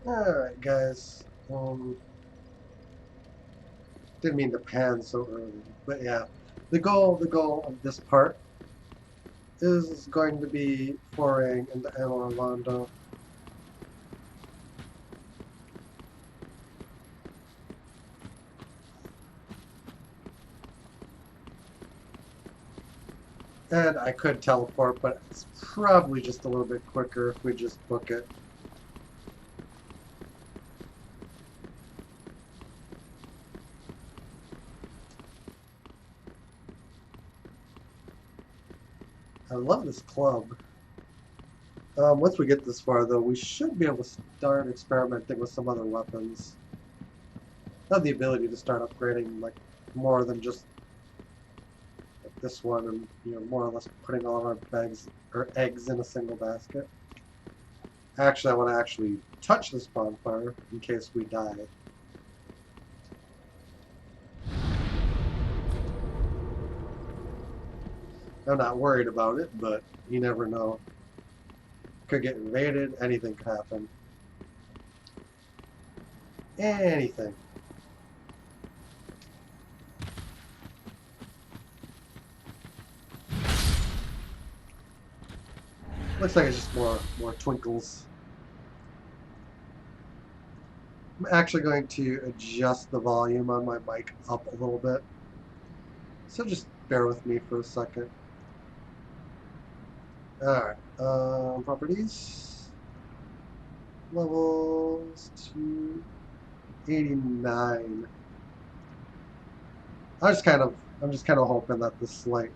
Alright, guys. Didn't mean to pan so early, but yeah. The goal of this part is going to be foraying into Anor Londo. And I could teleport, but it's probably just a little bit quicker if we just book it. I love this club. Once we get this far, though, we should be able to start experimenting with some other weapons. Have the ability to start upgrading like more than just like this one, and more or less putting all of our bags or eggs in a single basket. Actually, I want to actually touch this bonfire in case we die. I'm not worried about it, but you never know. Could get invaded, anything could happen. Anything. Looks like it's just more twinkles. I'm actually going to adjust the volume on my mic up a little bit. So just bear with me for a second. Alright, properties. Levels to 89. I'm just kind of hoping that the slight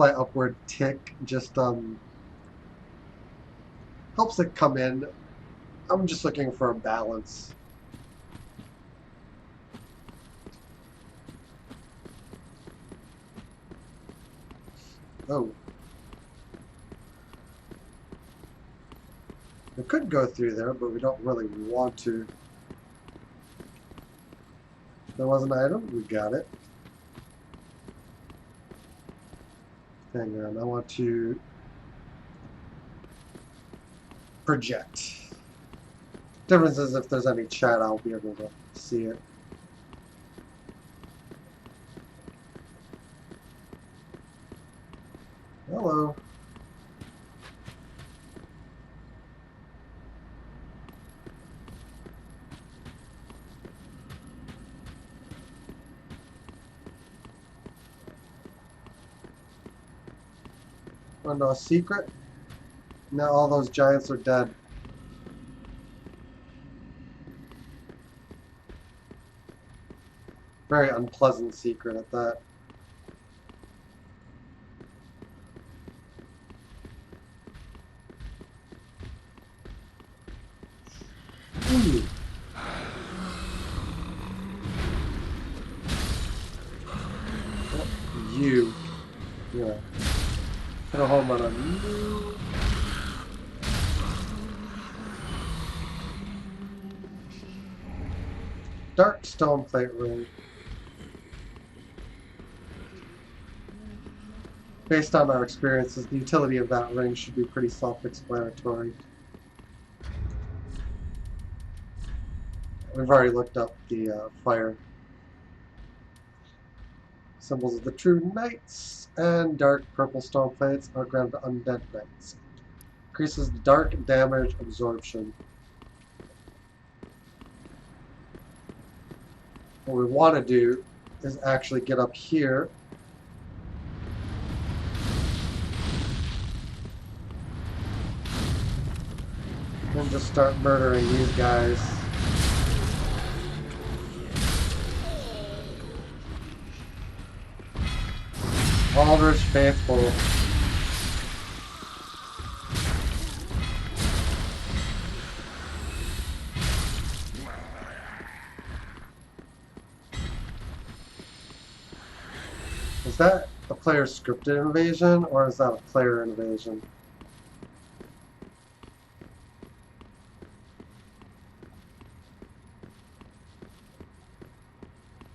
upward tick just helps it come in. I'm just looking for a balance. Oh. We could go through there, but we don't really want to. There was an item, we got it. Hang on, I want to project. Difference is if there's any chat, I'll be able to see it. Hello. Want to know a secret? Now all those giants are dead. Very unpleasant secret at that. Ooh. Oh, you. Yeah. Put a home run on you. Dark stone plate ring. Based on our experiences, the utility of that ring should be pretty self-explanatory. We've already looked up the fire symbols of the true knights, and dark purple stone plates are granted to undead knights. Increases dark damage absorption. What we want to do is actually get up here and just start murdering these guys. Alder's faithful. Is that a player scripted invasion, or is that a player invasion?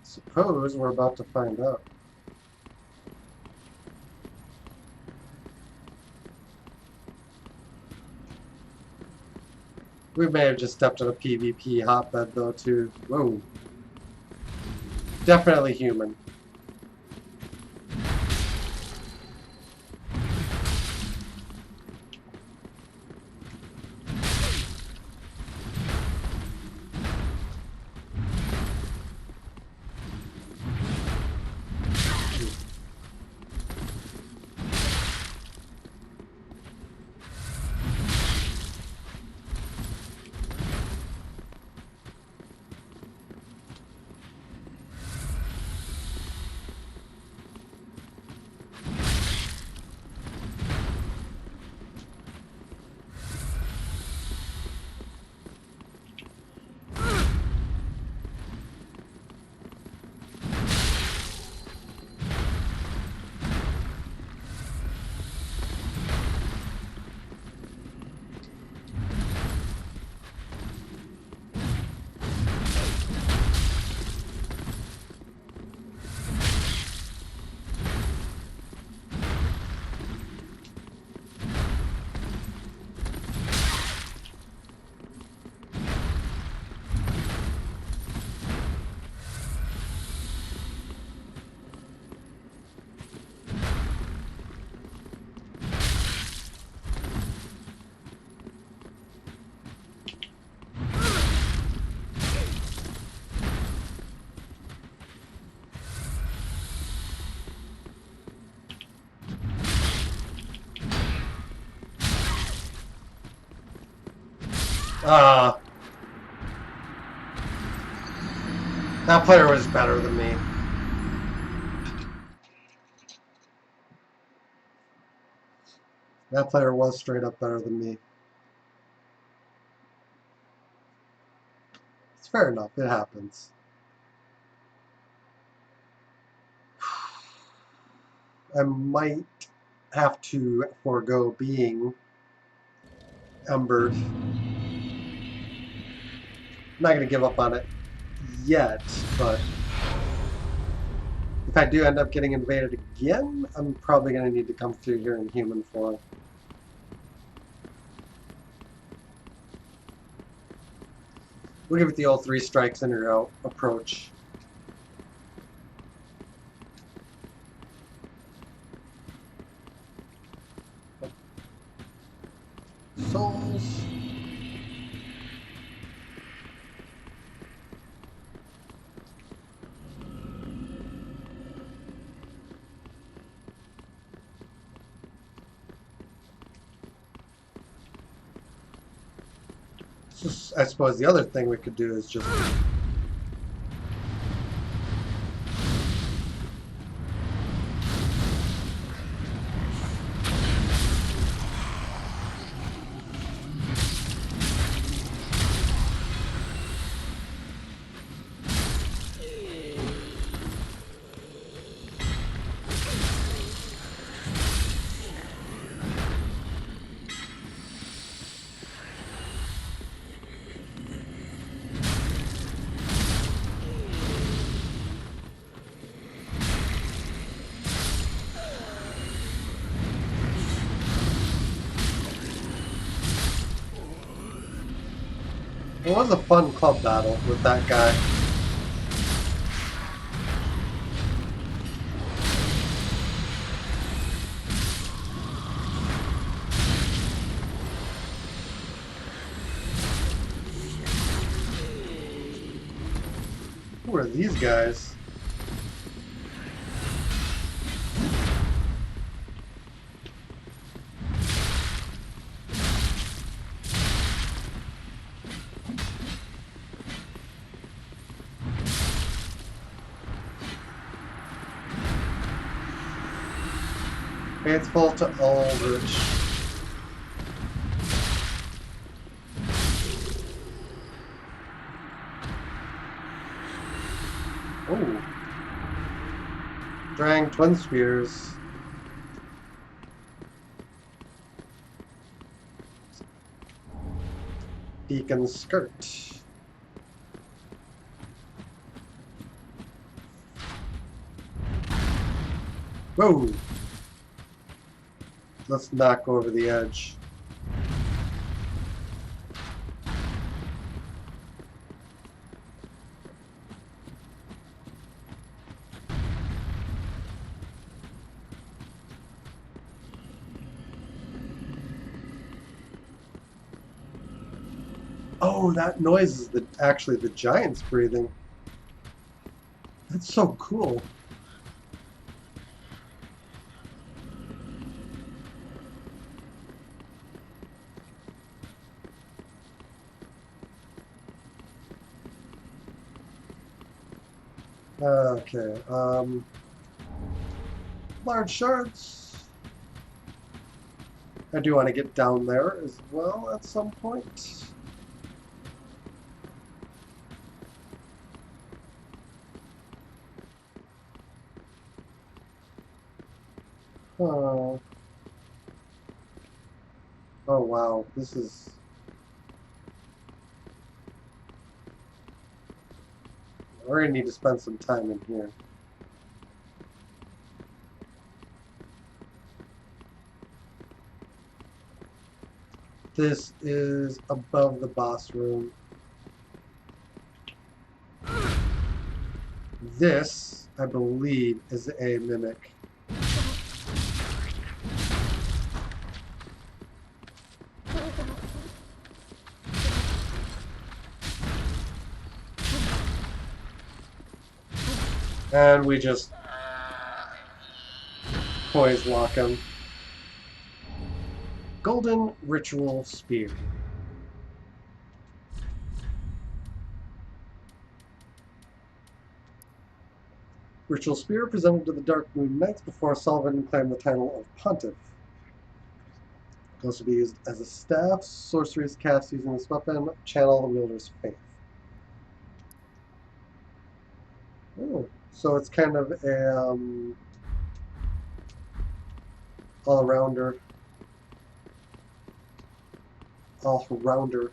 Suppose we're about to find out. We may have just stepped on a PvP hotbed though too. Whoa. Definitely human. Ah. That player was better than me. That player was straight up better than me. It's fair enough. It happens. I might have to forego being embered. I'm not going to give up on it yet, but if I do end up getting invaded again, I'm probably going to need to come through here in human form. We'll give it the old 3 strikes in or out approach. Souls. I suppose the other thing we could do is just it was a fun club battle with that guy. Who are these guys? Faithful to Aldrich. Oh. Drang Twin Spears. Beacon Skirt. Whoa! Let's not go over the edge. Oh, that noise is actually the giants breathing. That's so cool. Okay. Large shards. I do want to get down there as well at some point. Oh. Oh wow, this is... We're gonna need to spend some time in here. This is above the boss room. This, I believe, is a mimic. And we just poise lock him. Golden Ritual Spear. Ritual Spear presented to the Dark Moon Knights before Sullivan claimed the title of Pontiff. It can also be used as a staff. Sorcery is cast using this weapon. Channel the wielder's faith. Oh, so it's kind of a all-rounder. All-rounder.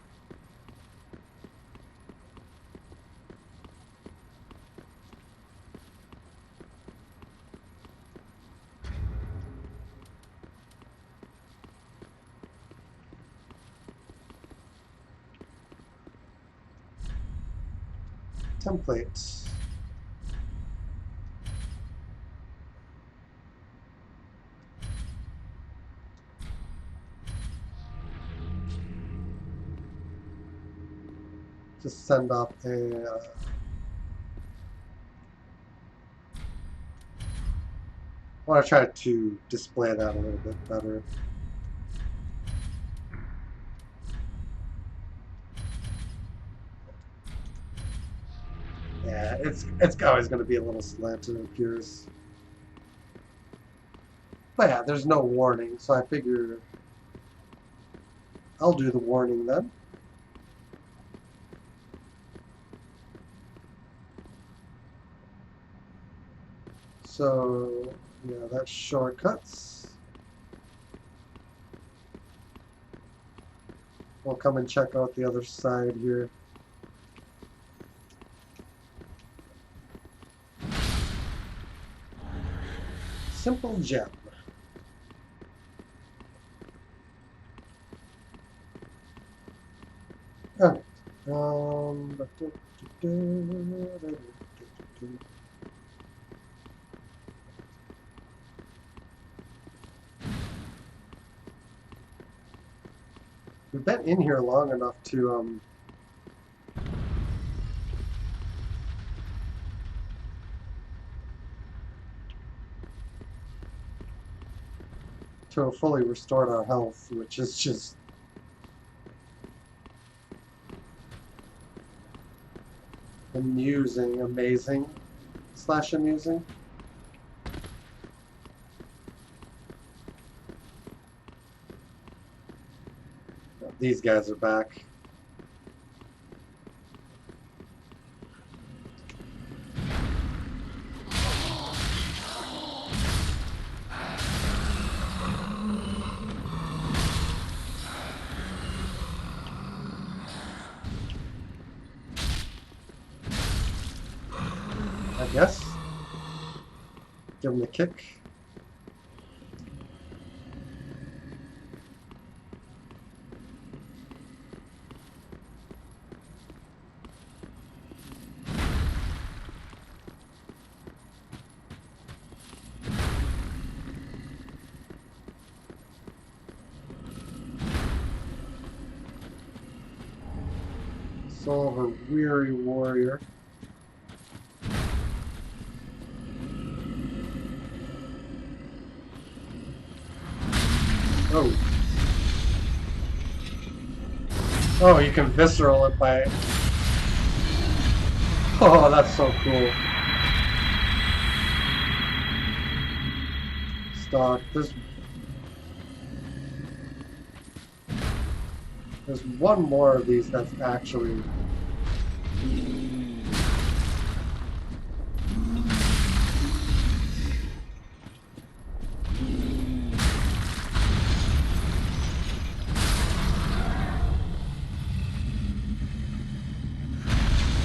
Templates. Just send off a... I want to try to display that a little bit better. Yeah, it's always going to be a little slanted, it appears. But yeah, there's no warning, so I figure I'll do the warning then. So, yeah, that's shortcuts. We'll come and check out the other side here. Simple gem. Oh. We've been in here long enough to have fully restored our health, which is just amusing, amazing, / amusing. These guys are back. I guess. Give him a kick. Soul of a weary warrior. Oh. Oh, you can visceral it by... Oh, that's so cool. Stock. There's one more of these that's actually...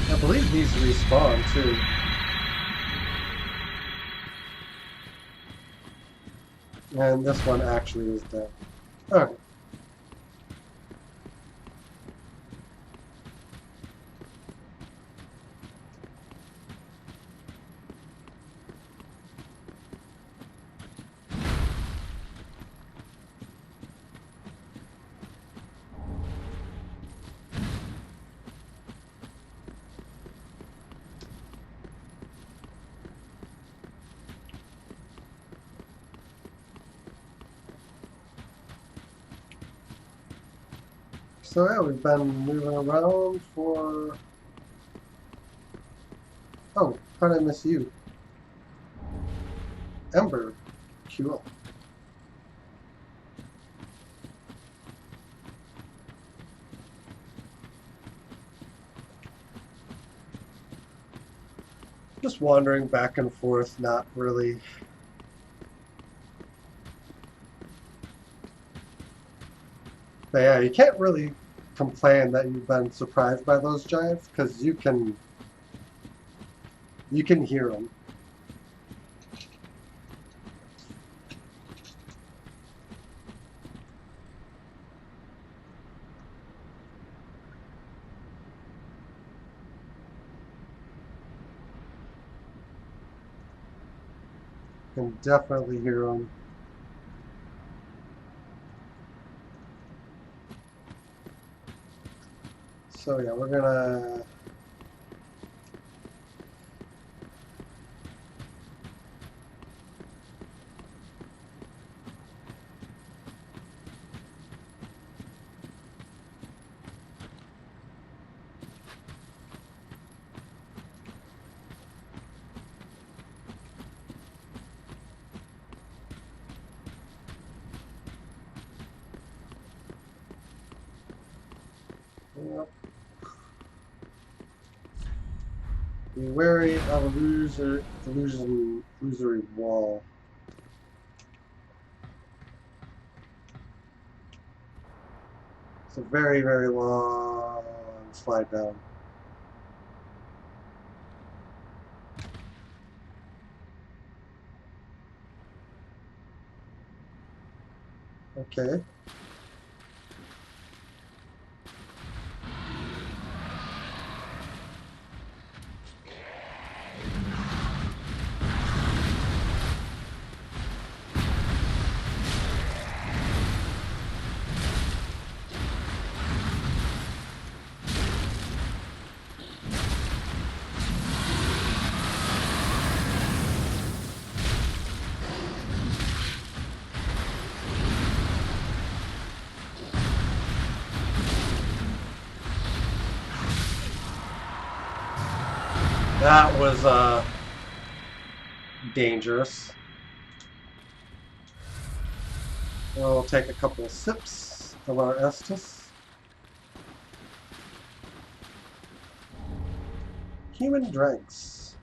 I believe these respawn too. And this one actually is dead. Okay. So yeah, we've been moving around for... Oh, how did I miss you? Ember. Cool. Just wandering back and forth, not really... But yeah, you can't really complain that you've been surprised by those giants, because you can hear them. You can definitely hear them. So yeah, we're gonna... Yep. Be wary of illusory wall. It's a very, very long slide down. Okay. That was dangerous. We'll take a couple of sips of our Estus. Human drinks.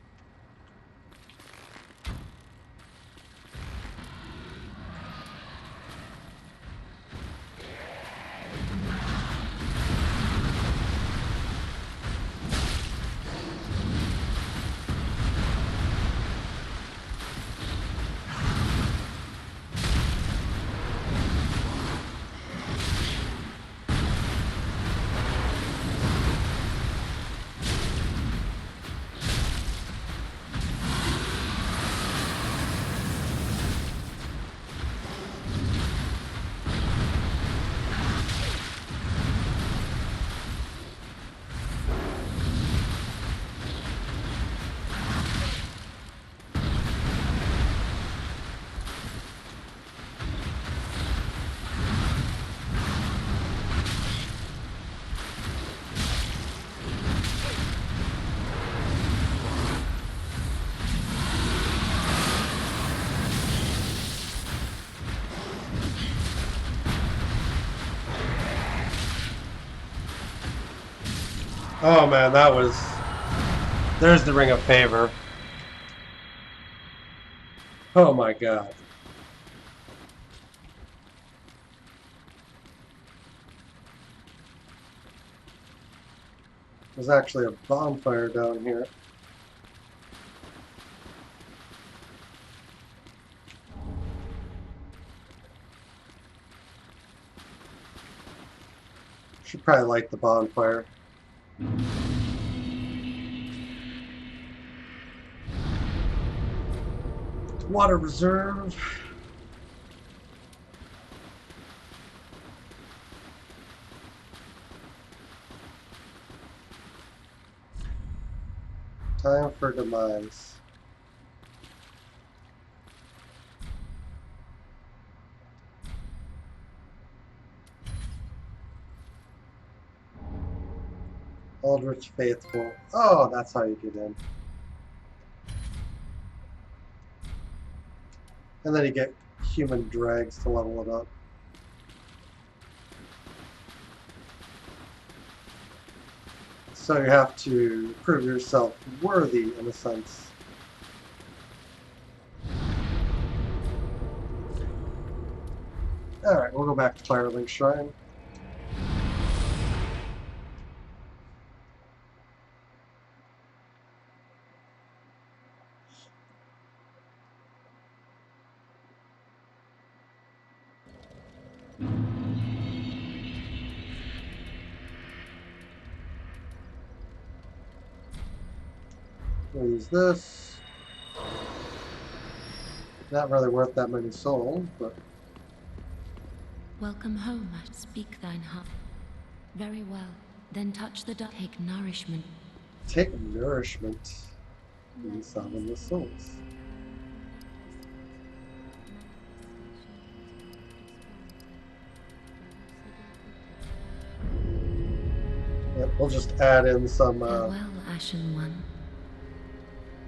Oh man, that was... There's the Ring of Favor. Oh my god. There's actually a bonfire down here. Should probably light the bonfire. Water reserve. Time for demise. Aldrich Faithful. Oh, that's how you get in. And then you get human drags to level it up. So you have to prove yourself worthy, in a sense. Alright, we'll go back to Firelink Shrine. We'll use this. Not really worth that many souls, but... Welcome home, I speak thine heart. Very well, then touch the dust. Take nourishment. Take nourishment and summon the souls. Yep, we'll just add in some... Farewell, Ashen One.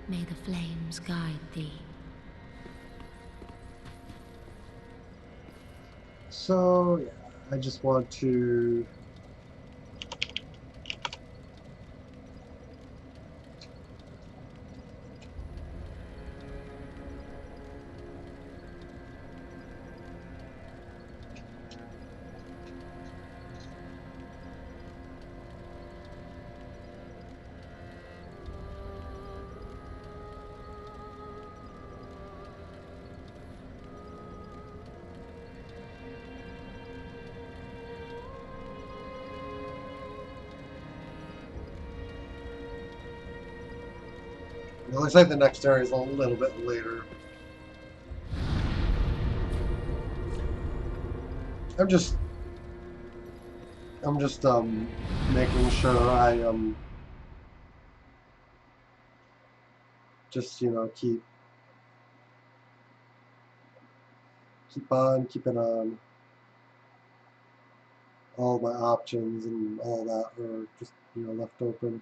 May the flames guide thee. So, yeah, I just want to... It looks like the next area is a little bit later. I'm just making sure I just, you know, keep on keeping on. All my options and all that are just, you know, left open.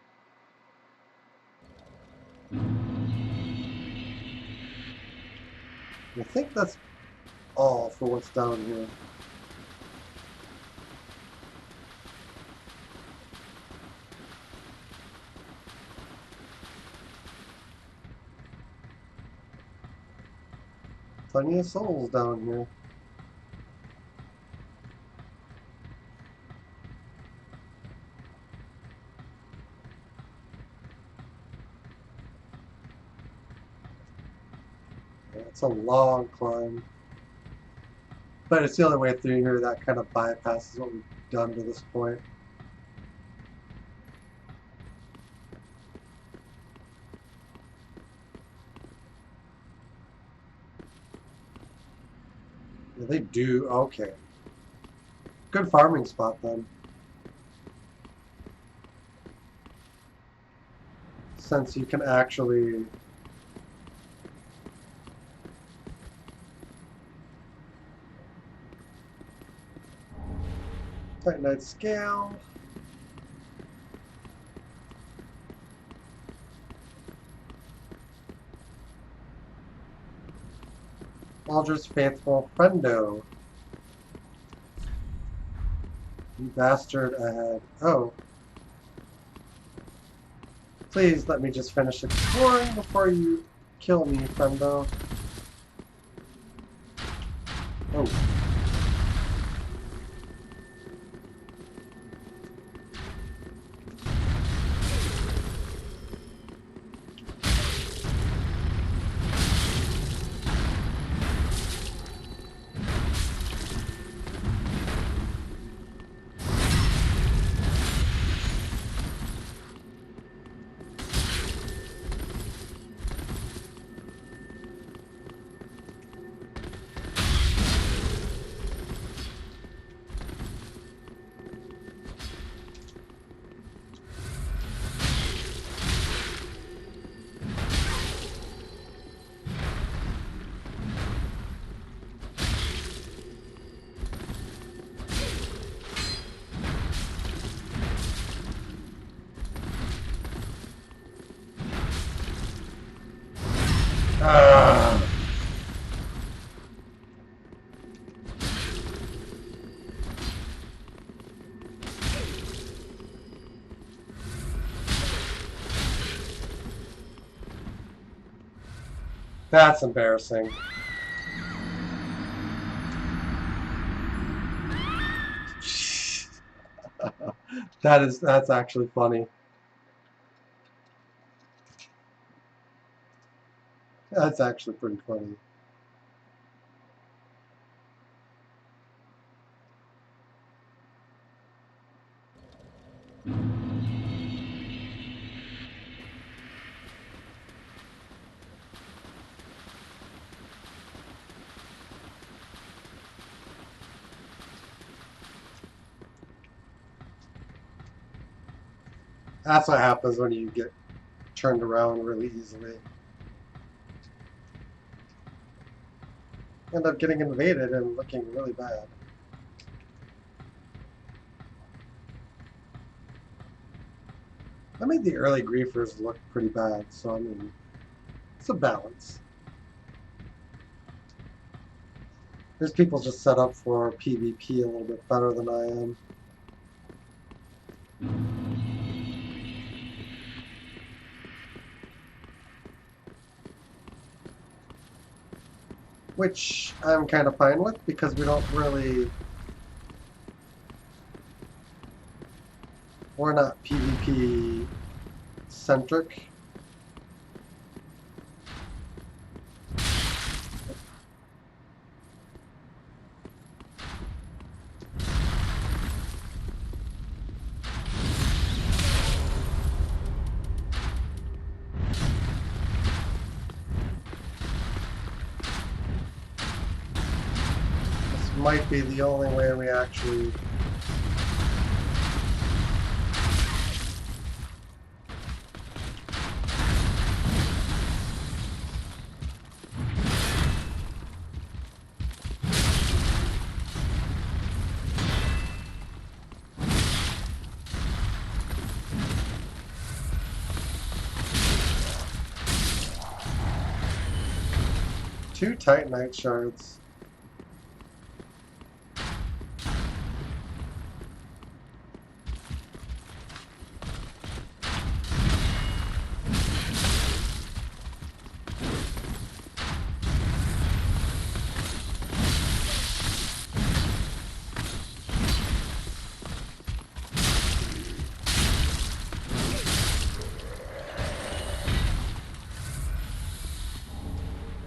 I think that's all for what's down here. Plenty of souls down here. It's a long climb. But it's the only way through here that kind of bypasses what we've done to this point. Yeah, they do, okay. Good farming spot then. Since you can actually... Titanite scale. Aldrich Faithful Friendo. You bastard ahead. Oh. Please let me just finish exploring before you kill me, friendo. Oh. Ah. That's embarrassing. That's actually funny. That's actually pretty funny. That's what happens when you get turned around really easily. End up getting invaded and looking really bad. I made the early griefers look pretty bad, so I mean, it's a balance. There's people just set up for PvP a little bit better than I am. Which I'm kind of fine with because we don't really... We're not PvP centric. This might be the only way we actually... Two Titanite shards.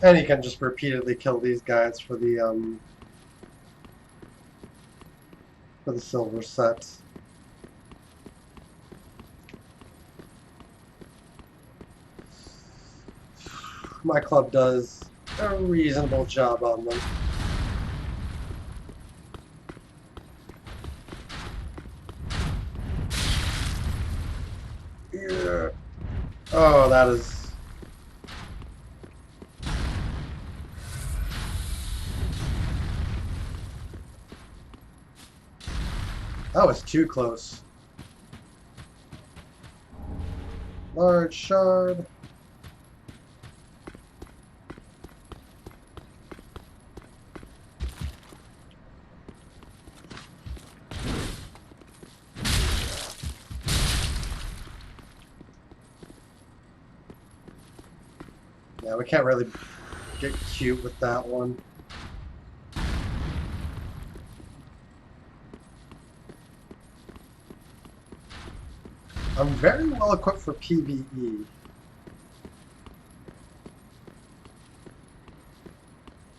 And you can just repeatedly kill these guys for the silver set. My club does a reasonable job on them. Yeah. Oh, that is... That was too close. Large shard. Yeah, we can't really get cute with that one. I'm very well equipped for PvE.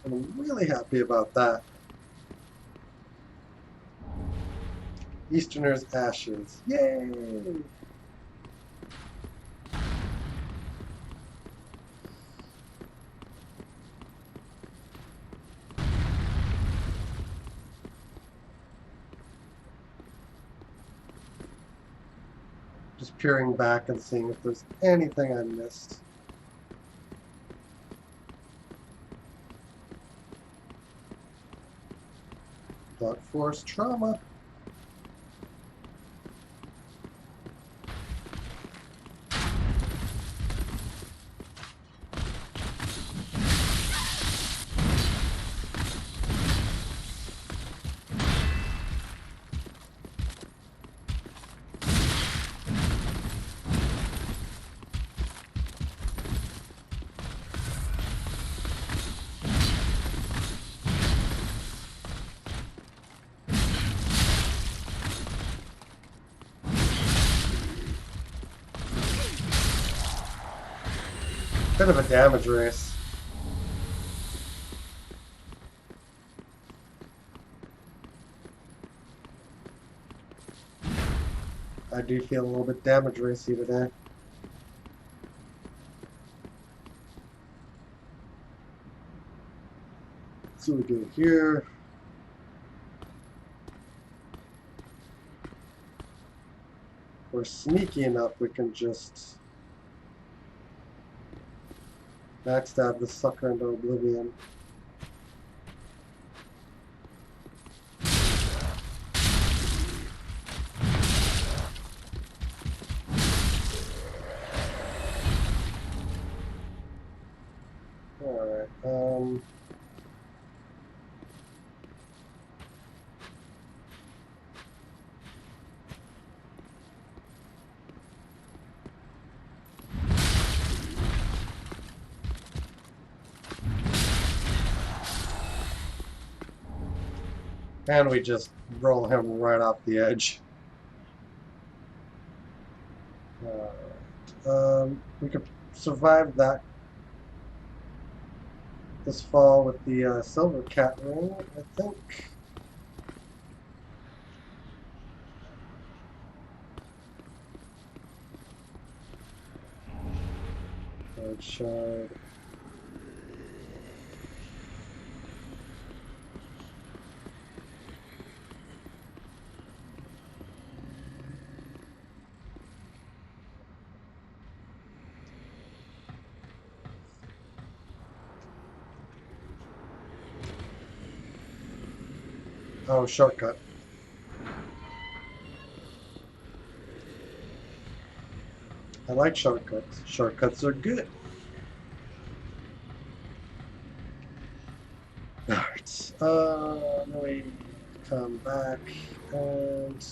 I'm really happy about that. Easterner's Ashes. Yay! Just peering back and seeing if there's anything I missed. Dark Force Trauma. Bit of a damage race. I do feel a little bit damage racy today. So we do here. We're sneaky enough, we can just backstab the sucker into oblivion. Alright, and we just roll him right off the edge. We could survive that this fall with the silver cat ring, I think. Red shard. Oh, shortcut. I like shortcuts. Shortcuts are good. Alright, then we come back and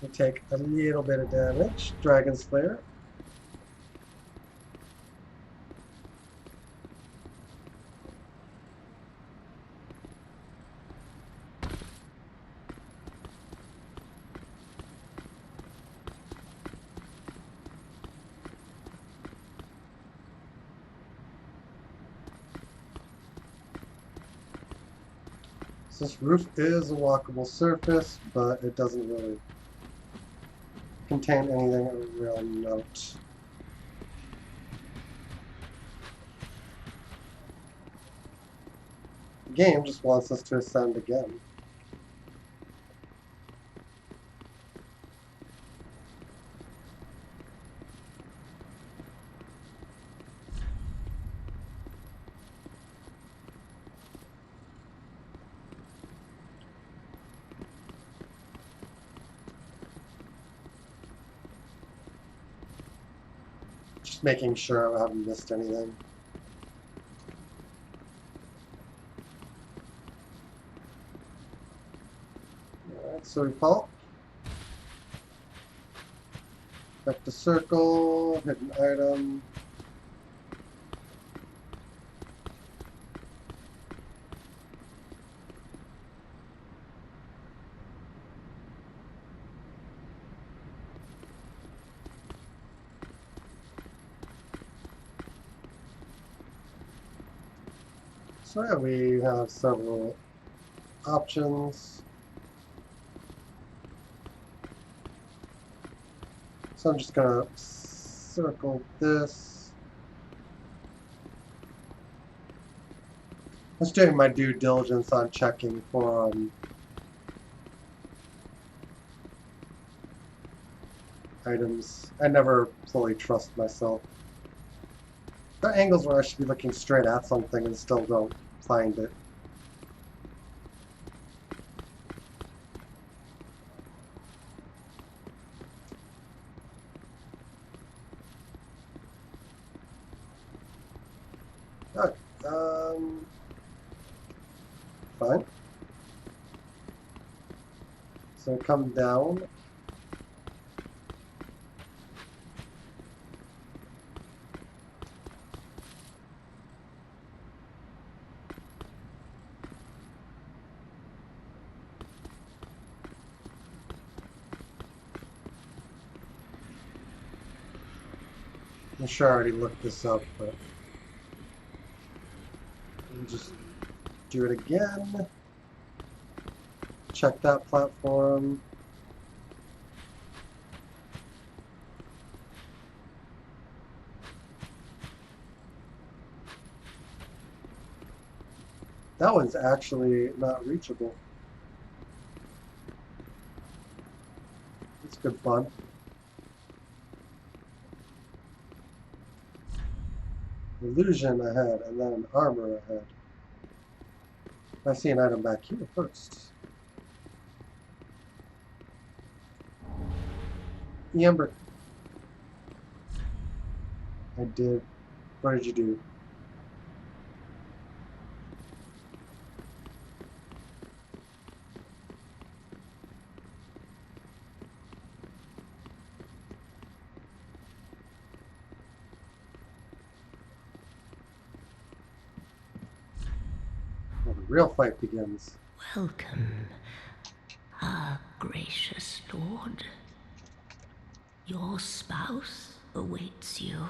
we take a little bit of damage. Dragon Slayer. So this roof is a walkable surface, but it doesn't really contain anything of real note. The game just wants us to ascend again. Just making sure I haven't missed anything. So we fall. Back to circle, hit an item. So yeah, we have several options. So I'm just gonna circle this. I was doing my due diligence on checking for items. I never fully trust myself. There are angles where I should be looking straight at something and still don't find it. Okay, fine. So come down. I'm sure I already looked this up, but we'll just do it again. Check that platform. That one's actually not reachable. It's good fun. Illusion ahead, and then armor ahead. I see an item back here first. Amber. I did. What did you do? Well, the real fight begins. Welcome, our gracious lord. Your spouse awaits you.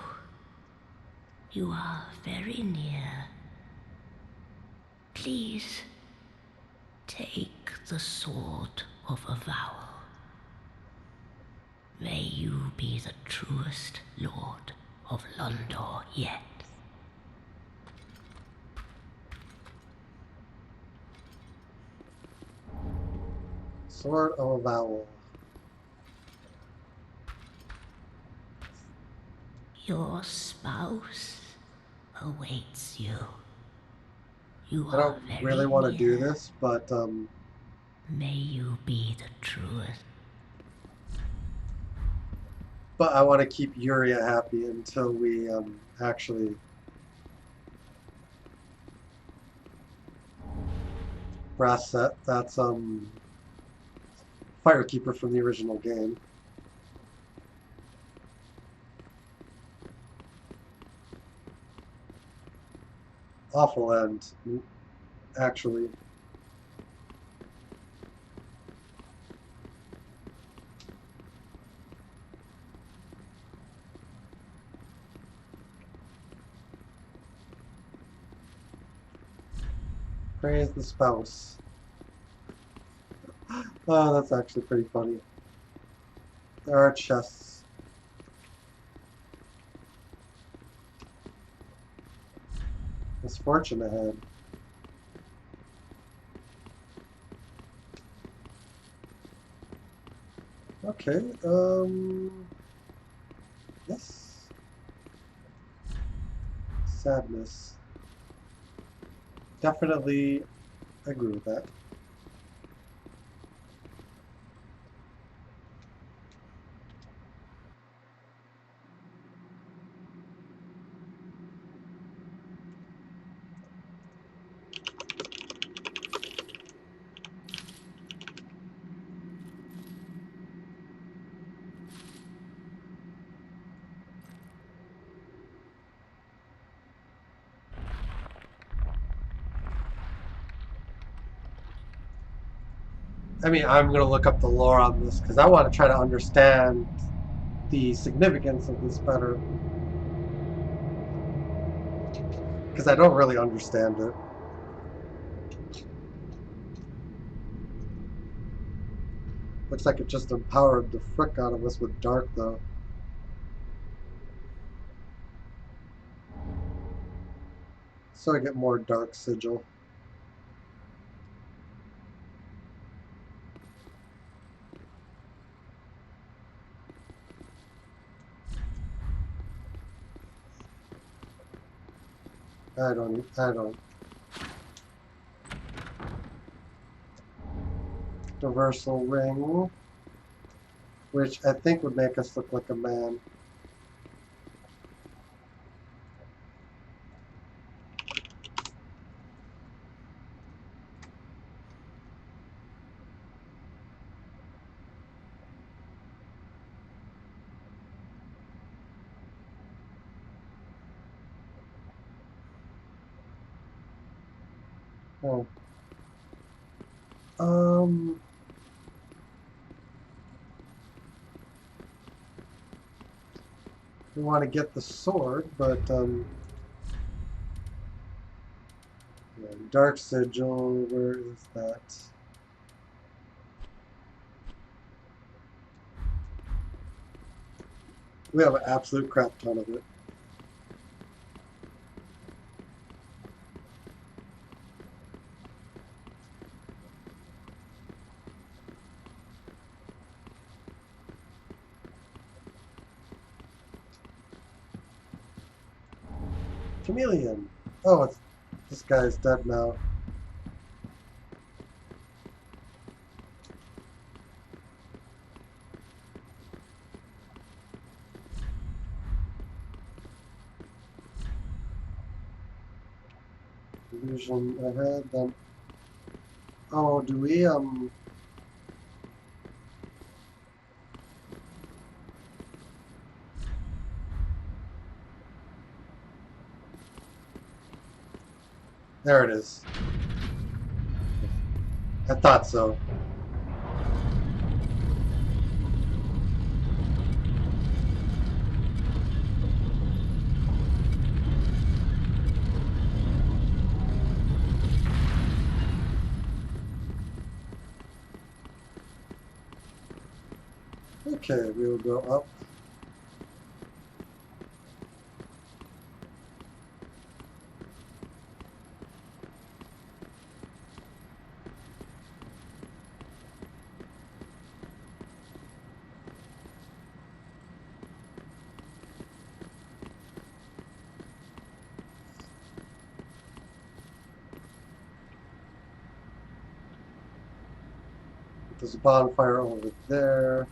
You are very near. Please, take the sword of avowal. May you be the truest lord of Londo yet. Sword of Avowal. Your spouse awaits you. You I are don't very really want to do near. this, but May you be the truest. I want to keep Yuria happy until we actually brass set. That's Firekeeper from the original game. Awful end, actually. Praise the spouse. Oh, that's actually pretty funny. There are chests. Misfortune ahead. Okay, yes. Sadness. Definitely agree with that. I mean, I'm going to look up the lore on this because I want to try to understand the significance of this better. Because I don't really understand it. Looks like it just empowered the frick out of us with dark, though. So I get more dark sigil. I don't. Reversal ring, which I think would make us look like a man. Oh. We want to get the sword, but yeah, dark sigil. Where is that? We have an absolute crap ton of it. Chameleon. Oh, this guy's dead now. Illusion ahead. Then. Oh, do we There it is. I thought so. Okay, we will go up. There's a bonfire over there.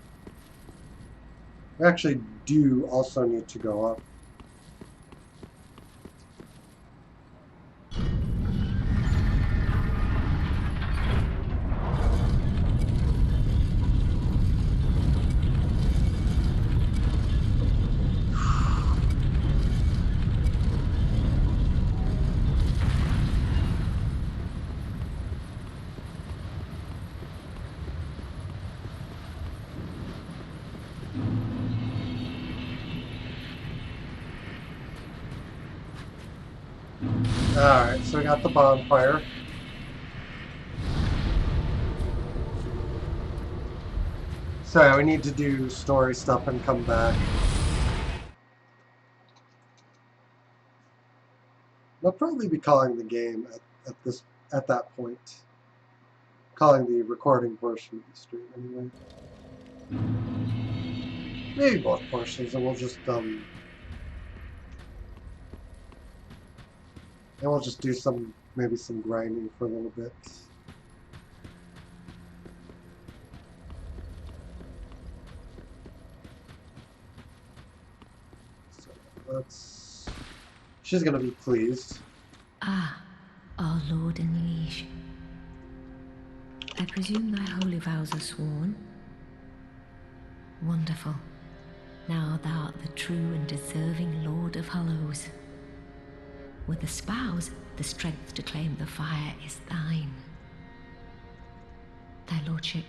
We actually do also need to go up. Alright, so we got the bonfire. So yeah, we need to do story stuff and come back. I'll probably be calling the game at that point. Calling the recording portion of the stream anyway. Maybe both portions, and we'll just do maybe some grinding for a little bit. So she's gonna be pleased. Ah, our lord and liege. I presume thy holy vows are sworn? Wonderful. Now thou art the true and deserving Lord of Hollows. With the spouse, the strength to claim the fire is thine. Thy lordship,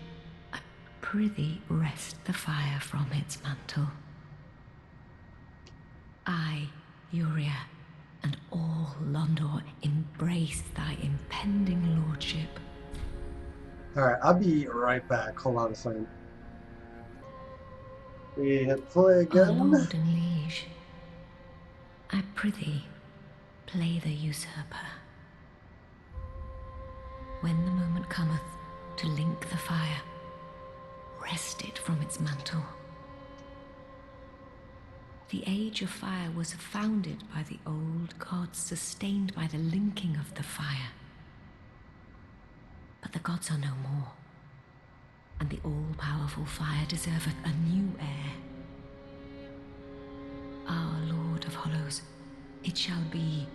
I prithee wrest the fire from its mantle. I, Uria, and all Londo embrace thy impending lordship. Alright, I'll be right back. Hold on a second. We hit play Our again. lord and liege, I prithee, play the usurper. When the moment cometh to link the fire, wrest it from its mantle. The age of fire was founded by the old gods, sustained by the linking of the fire. But the gods are no more, and the all-powerful fire deserveth a new heir. Our Lord of Hollows, it shall be,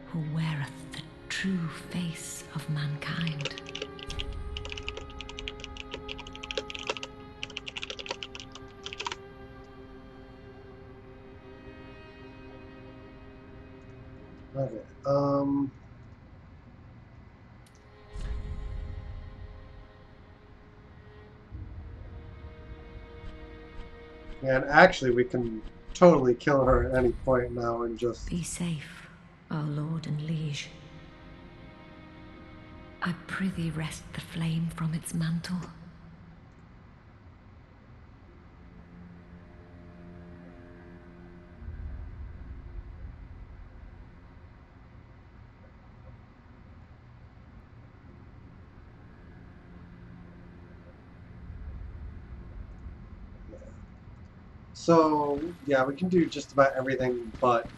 who weareth the true face of mankind. Okay, and actually we can totally kill her at any point now and just... Be safe, our lord and liege. I prithee wrest the flame from its mantle. So, yeah, we can do just about everything but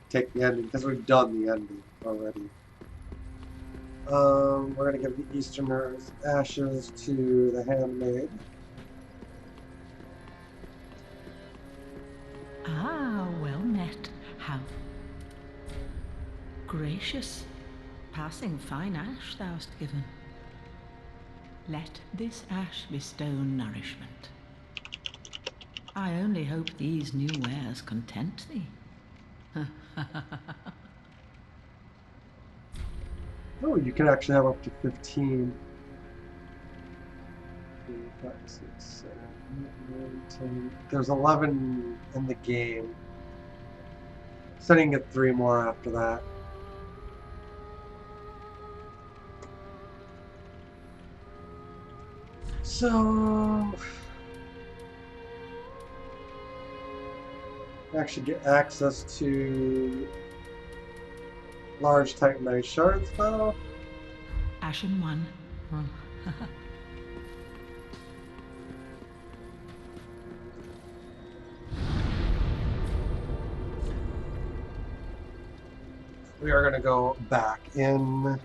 take the ending, because we've done the ending already. We're going to give the Easterners ashes to the handmaid. Ah, well met. How gracious. Passing fine ash thou'st given. Let this ash bestow nourishment. I only hope these new wares content thee. Oh, you can actually have up to 15. 3, 5, 6, 7, 8, 9, 10. There's 11 in the game. So you can get 3 more after that. So... actually get access to large Titanite shards though. Ashen one. We are going to go back in.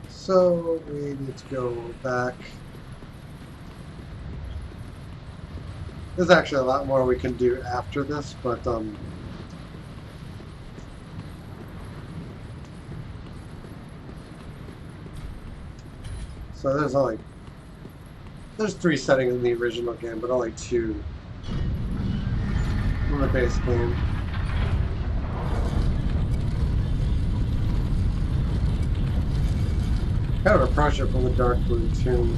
So we need to go back. There's actually a lot more we can do after this, but so there's 3 settings in the original game, but only 2 in the base game. Kind of approach it from the dark blue tomb.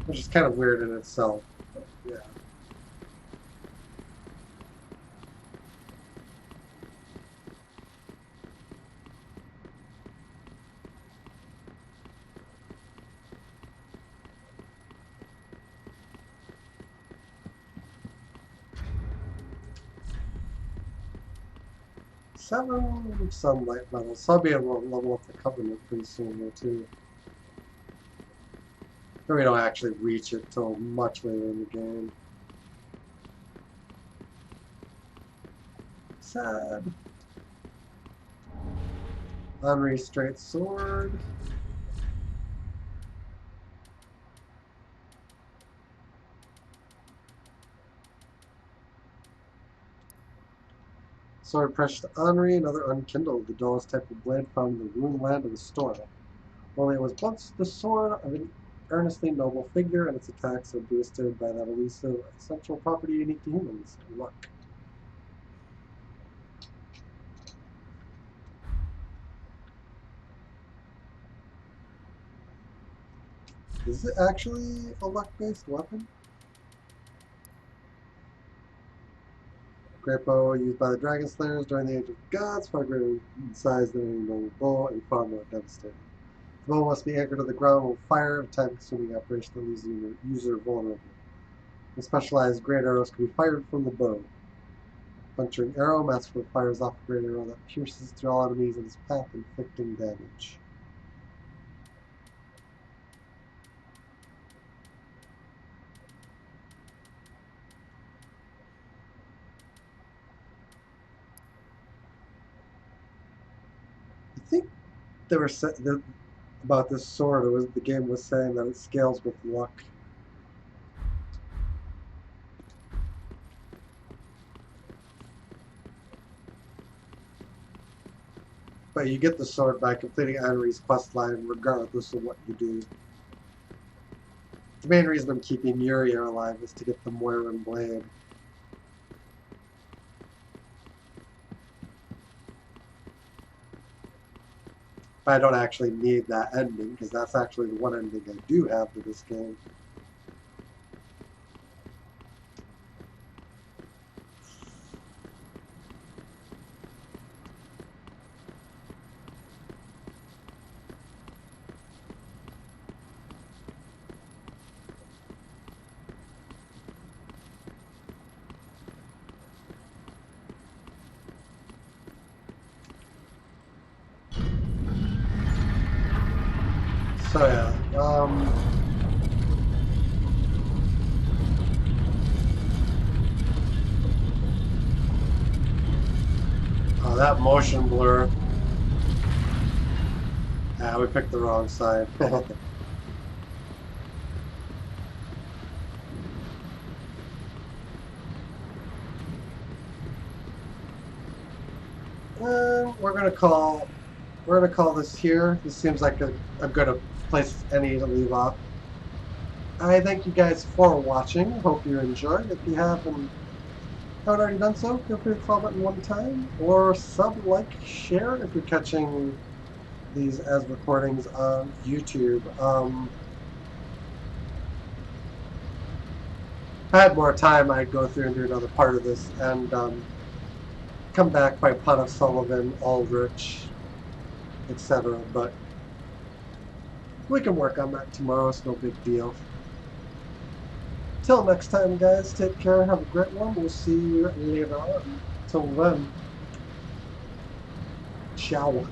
Which is kind of weird in itself, but yeah. Seven sunlight levels, so I'll be able to level up the Covenant pretty soon here too. But we don't actually reach it till much later in the game. Sad. Anri straight sword. Sword pressed to Anri, another unkindled, the dullest type of blade found in the ruined land of the storm. Only it was once the sword of an earnestly noble figure, and its attacks are boosted by that elusive essential property unique to humans, luck. Is it actually a luck-based weapon? Great bow used by the Dragon Slayers during the Age of Gods, far greater in size than any normal bow and far more devastating. The bow must be anchored to the ground with fire, a time-consuming operation that leaves the user vulnerable. The specialized great arrows can be fired from the bow. Puncturing arrow, masterfully fires off a great arrow that pierces through all enemies in its path, inflicting damage. I think they were about this sword. The game was saying that it scales with luck. But you get the sword by completing Anri's quest line regardless of what you do. The main reason I'm keeping Muria alive is to get the Moiran blade. But I don't actually need that ending, because that's actually the one ending I do have to this game. So yeah, oh, that motion blur. Ah, we picked the wrong side. We're gonna call this here. This seems like a good place as any to leave off. I thank you guys for watching. Hope you enjoyed. If you haven't already done so, feel free to follow button one time, or sub, like, share if you're catching these as recordings on YouTube. If I had more time, I'd go through and do another part of this and come back by Pot of Sullivan, Aldrich, etc. But we can work on that tomorrow. It's no big deal. Till next time, guys, take care. Have a great one. We'll see you later on. Till then, ciao.